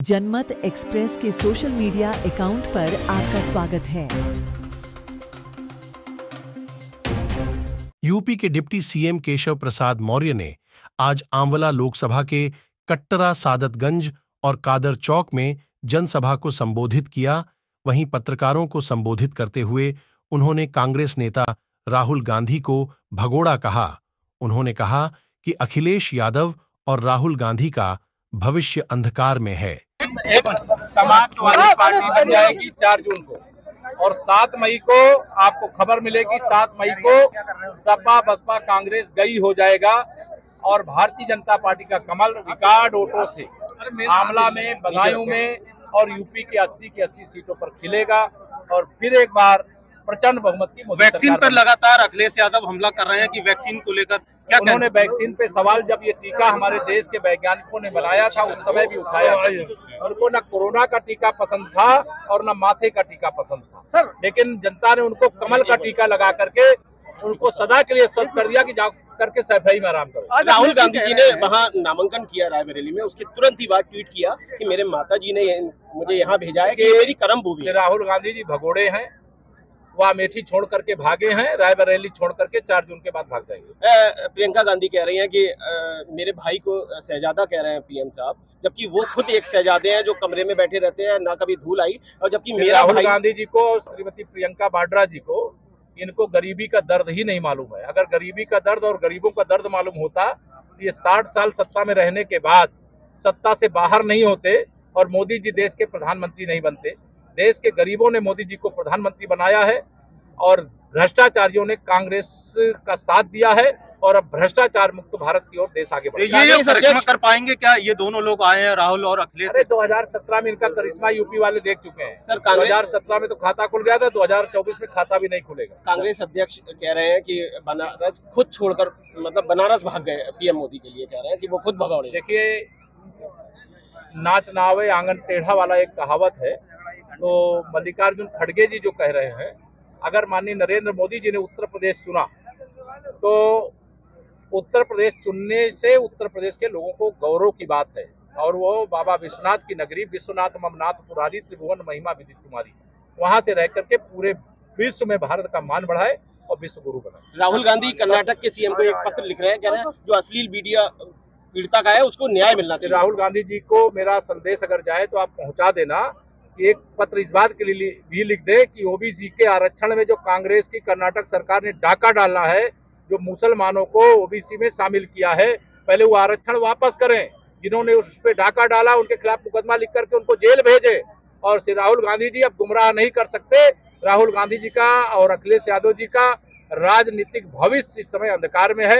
जनमत एक्सप्रेस के social media account पर आपका स्वागत है। यूपी के डिप्टी सीएम केशव प्रसाद मौर्य ने आज आंवला लोकसभा के कट्टरा, सादतगंज और कादर चौक में जनसभा को संबोधित किया। वहीं पत्रकारों को संबोधित करते हुए उन्होंने कांग्रेस नेता राहुल गांधी को भगोड़ा कहा। उन्होंने कहा कि अखिलेश यादव और राहुल गांधी का भविष्य अंधकार में है। एक समाजवादी पार्टी बन जाएगी 4 जून को और 7 मई को आपको खबर मिलेगी 7 मई को सपा बसपा कांग्रेस गई हो जाएगा और भारतीय जनता पार्टी का कमल रिकॉर्ड वोटों से आंवला में, बदायूं में और यूपी के 80 की 80 सीटों पर खिलेगा और फिर एक बार प्रचंड बहुमत की मोदी सरकार। वैक्सीन पर लगातार अखिलेश यादव हमला कर रहे हैं कि वैक्सीन को लेकर क्या उन्होंने वैक्सीन पे सवाल, जब ये टीका हमारे देश के वैज्ञानिकों ने बनाया था उस समय भी उठाया। उनको न कोरोना का टीका पसंद था और न माथे का टीका पसंद था, लेकिन जनता ने उनको कमल का टीका लगा करके उनको सदा के लिए स्वस्थ कर दिया कि जा करके सफाई में आराम करो। राहुल गांधी जी ने वहां नामांकन किया रायबरेली में, उसके तुरंत ही बाद ट्वीट किया कि मेरे माता जी ने मुझे यहाँ भेजा है कि ये मेरी कर्म भूमि है। राहुल गांधी जी भगोड़े हैं, वह अमेठी छोड़ करके भागे हैं, रायबरेली छोड़ करके 4 जून के बाद भाग जाएंगे। प्रियंका गांधी कह रही हैं कि मेरे भाई को शहजादा कह रहे हैं पीएम साहब, जबकि वो खुद एक शहजादे हैं जो कमरे में बैठे रहते हैं, ना कभी धूल आई। और जबकि मेरा राहुल गांधी जी को और श्रीमती प्रियंका वाड्रा जी को इनको गरीबी का दर्द ही नहीं मालूम है। अगर गरीबी का दर्द और गरीबों का दर्द मालूम होता तो ये 60 साल सत्ता में रहने के बाद सत्ता से बाहर नहीं होते और मोदी जी देश के प्रधानमंत्री नहीं बनते। देश के गरीबों ने मोदी जी को प्रधानमंत्री बनाया है और भ्रष्टाचारियों ने कांग्रेस का साथ दिया है और अब भ्रष्टाचार मुक्त भारत की ओर देश आगे बढ़ रहा है। ये करिश्मा कर पाएंगे क्या ये दोनों लोग आए हैं, राहुल और अखिलेश? अरे 2017 में इनका करिश्मा यूपी वाले देख चुके हैं सर। 2017 में तो खाता खुल गया था, 2024 में खाता भी नहीं खुलेगा। कांग्रेस अध्यक्ष कह रहे हैं कि बनारस खुद छोड़कर, मतलब बनारस भाग गए पीएम मोदी के लिए, कह रहे हैं कि वो खुद भगौड़े। देखिए, नाच नावे आंगन टेढ़ा वाला एक कहावत है। तो मल्लिकार्जुन खड़गे जी जो कह रहे हैं, अगर माननीय नरेंद्र मोदी जी ने उत्तर प्रदेश चुना तो उत्तर प्रदेश चुनने से उत्तर प्रदेश के लोगों को गौरव की बात है और वो बाबा विश्वनाथ की नगरी, विश्वनाथ ममनाथ पुरारी त्रिभुवन महिमा विदित तुम्हारी, वहां से रह करके पूरे विश्व में भारत का मान बढ़ाए और विश्व गुरु बनाए। राहुल गांधी कर्नाटक के सीएम को एक पत्र लिख रहे हैं, कह रहे हैं जो अश्लील वीडियो पीड़िता का है उसको न्याय मिलना चाहिए। राहुल गांधी जी को मेरा संदेश अगर जाए तो आप पहुंचा देना। एक पत्र इस बात के लिए भी लिख दे कि ओबीसी के आरक्षण में जो कांग्रेस की कर्नाटक सरकार ने डाका डाला है, जो मुसलमानों को ओबीसी में शामिल किया है, पहले वो आरक्षण वापस करें। जिन्होंने उस पे डाका डाला उनके खिलाफ मुकदमा लिख करके उनको जेल भेजे। और श्री राहुल गांधी जी अब गुमराह नहीं कर सकते। राहुल गांधी जी का और अखिलेश यादव जी का राजनीतिक भविष्य इस समय अंधकार में है।